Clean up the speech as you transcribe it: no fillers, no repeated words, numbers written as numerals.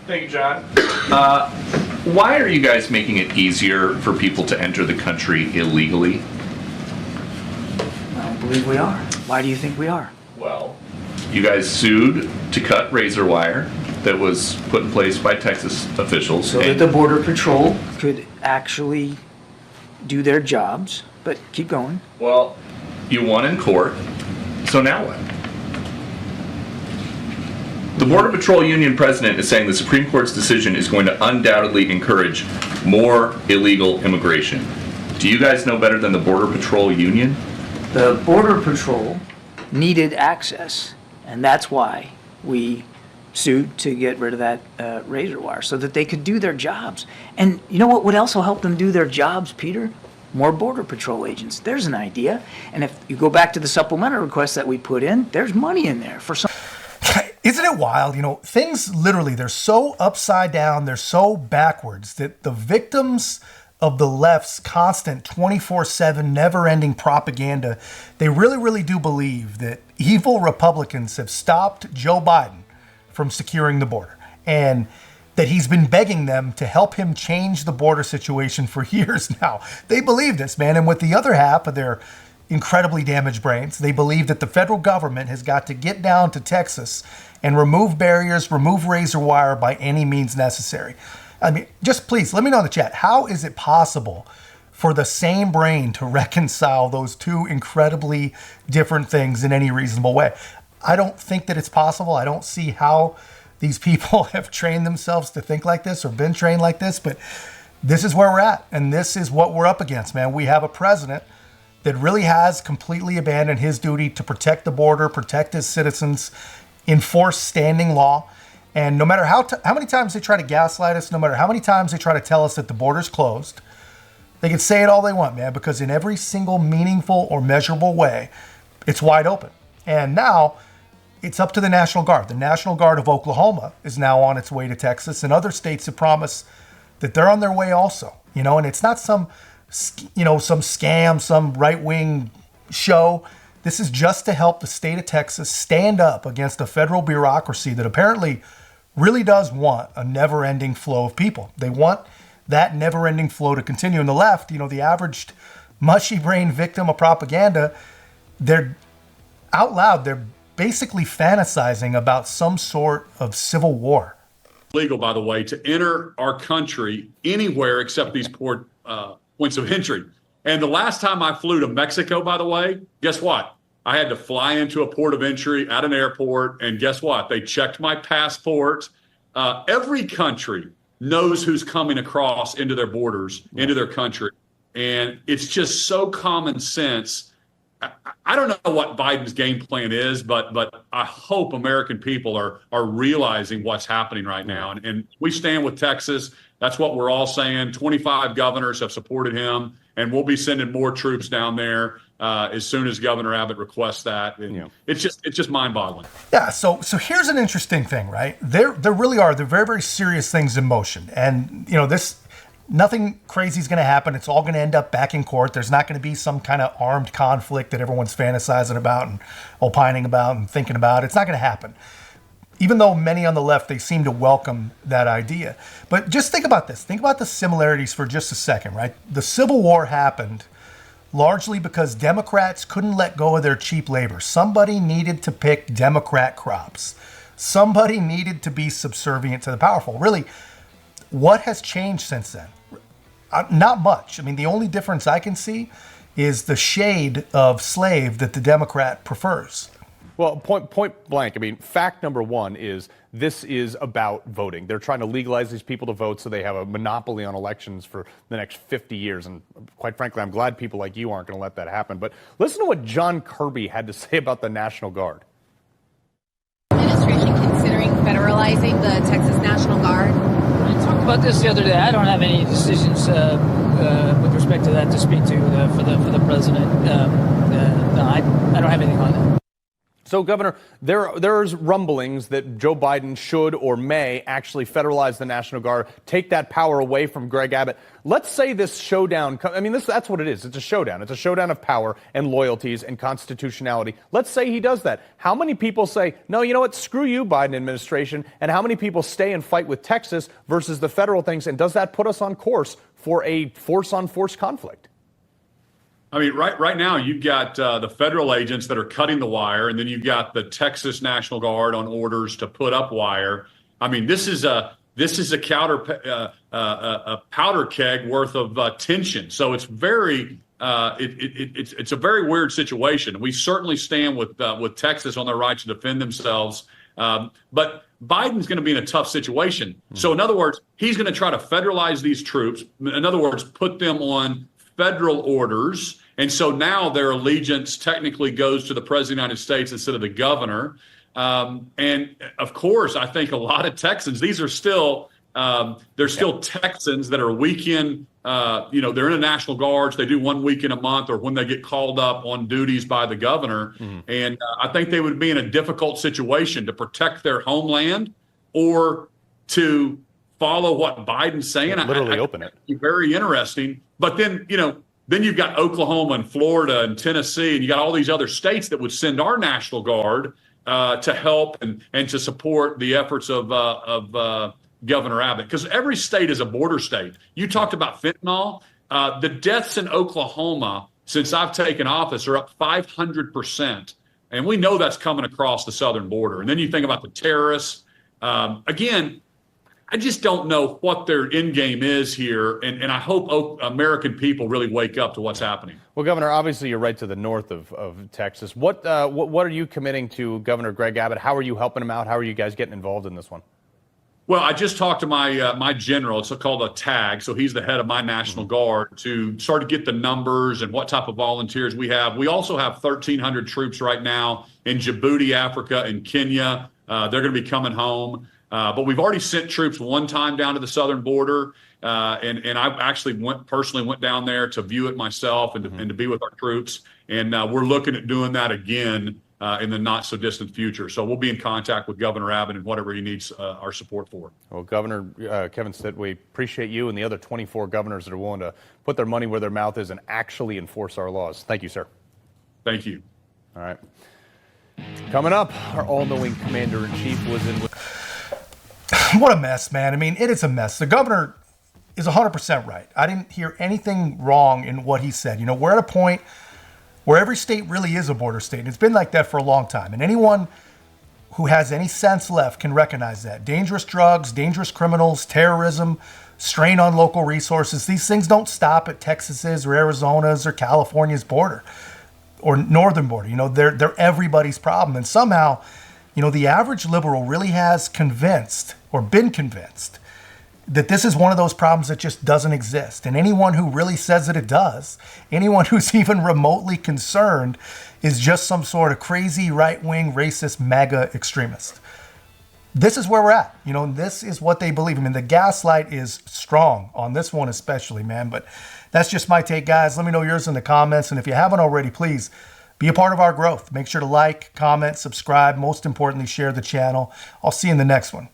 Thank you, John. Why are you guys making it easier for people to enter the country illegally? I don't believe we are. Why do you think we are? Well, you guys sued to cut razor wire that was put in place by Texas officials. So that the Border Patrol could actually do their jobs. But keep going. Well, you won in court, so now what? The Border Patrol Union president is saying the Supreme Court's decision is going to undoubtedly encourage more illegal immigration. Do you guys know better than the Border Patrol Union? The Border Patrol needed access, and that's why we sued to get rid of that razor wire, so that they could do their jobs. And you know what would also help them do their jobs, Peter? More Border Patrol agents. There's an idea. And if you go back to the supplemental request that we put in, there's money in there for some. Isn't it wild? You know, things literally, they're so upside down, they're so backwards that the victims of the left's constant 24/7 never-ending propaganda, they really do believe that evil Republicans have stopped Joe Biden from securing the border, and that he's been begging them to help him change the border situation for years now. They believe this, man. And with the other half of their incredibly damaged brains, they believe that the federal government has got to get down to Texas and remove barriers, remove razor wire by any means necessary. I mean, just please let me know in the chat, how is it possible for the same brain to reconcile those two incredibly different things in any reasonable way? I don't think that it's possible. I don't see how these people have trained themselves to think like this or been trained like this, but this is where we're at. And this is what we're up against, man. We have a president that really has completely abandoned his duty to protect the border, protect his citizens, enforce standing law. And no matter how many times they try to gaslight us, no matter how many times they try to tell us that the border's closed, they can say it all they want, man, because in every single meaningful or measurable way, it's wide open. And now it's up to the National Guard. The National Guard of Oklahoma is now on its way to Texas, and other states have promised that they're on their way also. You know, and it's not some scam, some right-wing show. This is just to help the state of Texas stand up against a federal bureaucracy that apparently really does want a never-ending flow of people. They want that never-ending flow to continue. And the left, you know, the average mushy-brained victim of propaganda, they're out loud, they're basically fantasizing about some sort of civil war. Legal, by the way, to enter our country anywhere except these port points of entry. And the last time I flew to Mexico, by the way, guess what? I had to fly into a port of entry at an airport, and guess what? They checked my passport. Every country knows who's coming across into their borders, into their country. And it's just so common sense. I don't know what Biden's game plan is, but I hope American people are realizing what's happening right now. And we stand with Texas. That's what we're all saying. 25 governors have supported him, and we'll be sending more troops down there as soon as Governor Abbott requests that. And it's just mind-boggling. Yeah. So here's an interesting thing, right? There really are. There are very, very serious things in motion, and you know this. Nothing crazy is going to happen. It's all going to end up back in court. There's not going to be some kind of armed conflict that everyone's fantasizing about and opining about and thinking about. It's not going to happen. Even though many on the left, they seem to welcome that idea. But just think about this. Think about the similarities for just a second, right? The Civil War happened largely because Democrats couldn't let go of their cheap labor. Somebody needed to pick Democrat crops. Somebody needed to be subservient to the powerful. Really, what has changed since then? Not much. I mean, the only difference I can see is the shade of slave that the Democrat prefers. Well, point blank, I mean, fact number one is this is about voting. They're trying to legalize these people to vote so they have a monopoly on elections for the next 50 years. And quite frankly, I'm glad people like you aren't going to let that happen. But listen to what John Kirby had to say about the National Guard. Administration considering federalizing the Texas National Guard? I talked about this the other day. I don't have any decisions with respect to that to speak to for the president. No, I don't have anything on that. So, Governor, there's rumblings that Joe Biden should or may actually federalize the National Guard, take that power away from Greg Abbott. Let's say this showdown, that's what it is. It's a showdown. It's a showdown of power and loyalties and constitutionality. Let's say he does that. How many people say, no, you know what, screw you, Biden administration, and how many people stay and fight with Texas versus the federal things, and does that put us on course for a force-on-force conflict? I mean, right now you've got the federal agents that are cutting the wire, and then you've got the Texas National Guard on orders to put up wire. I mean, this is a powder keg worth of tension. So it's it's a very weird situation. We certainly stand with Texas on their right to defend themselves, but Biden's going to be in a tough situation. Mm-hmm. So in other words, he's going to try to federalize these troops. In other words, put them on federal orders. And so now their allegiance technically goes to the president of the United States instead of the governor. And of course, I think a lot of Texans, these are still, they're still Texans that are weekend, they're in the National Guards. They do 1 week in a month or when they get called up on duties by the governor. Mm-hmm. And I think they would be in a difficult situation to protect their homeland or to follow what Biden's saying. Literally open it. Very interesting. But then, then you've got Oklahoma and Florida and Tennessee, and you got all these other states that would send our National Guard to help and to support the efforts of Governor Abbott. Because every state is a border state. You talked about fentanyl. The deaths in Oklahoma since I've taken office are up 500%. And we know that's coming across the southern border. And then you think about the terrorists. Again, I just don't know what their end game is here, and I hope American people really wake up to what's happening. Well, Governor, obviously you're right to the north of Texas. What are you committing to Governor Greg Abbott? How are you helping him out? How are you guys getting involved in this one? Well, I just talked to my general. It's called a TAG, so he's the head of my National Guard, to start to get the numbers and what type of volunteers we have. We also have 1,300 troops right now in Djibouti, Africa, and Kenya. They're going to be coming home. But we've already sent troops one time down to the southern border, and I actually personally went down there to view it myself and to be with our troops. And we're looking at doing that again in the not so distant future. So we'll be in contact with Governor Abbott and whatever he needs our support for. Well, Governor Kevin Stitt, we appreciate you and the other 24 governors that are willing to put their money where their mouth is and actually enforce our laws. Thank you, sir. Thank you. All right. Coming up, our all-knowing commander-in-chief was in. What a mess, man. I mean, it is a mess. The governor is 100% right. I didn't hear anything wrong in what he said. We're at a point where every state really is a border state. And it's been like that for a long time. And anyone who has any sense left can recognize that. Dangerous drugs, dangerous criminals, terrorism, strain on local resources. These things don't stop at Texas's or Arizona's or California's border or northern border. They're everybody's problem. And somehow, the average liberal really has convinced or been convinced that this is one of those problems that just doesn't exist. And anyone who really says that it does, anyone who's even remotely concerned, is just some sort of crazy right-wing racist MAGA extremist. This is where we're at. This is what they believe. I mean, the gaslight is strong on this one especially, man. But that's just my take, guys. Let me know yours in the comments. And if you haven't already, please be a part of our growth. Make sure to like, comment, subscribe. Most importantly, share the channel. I'll see you in the next one.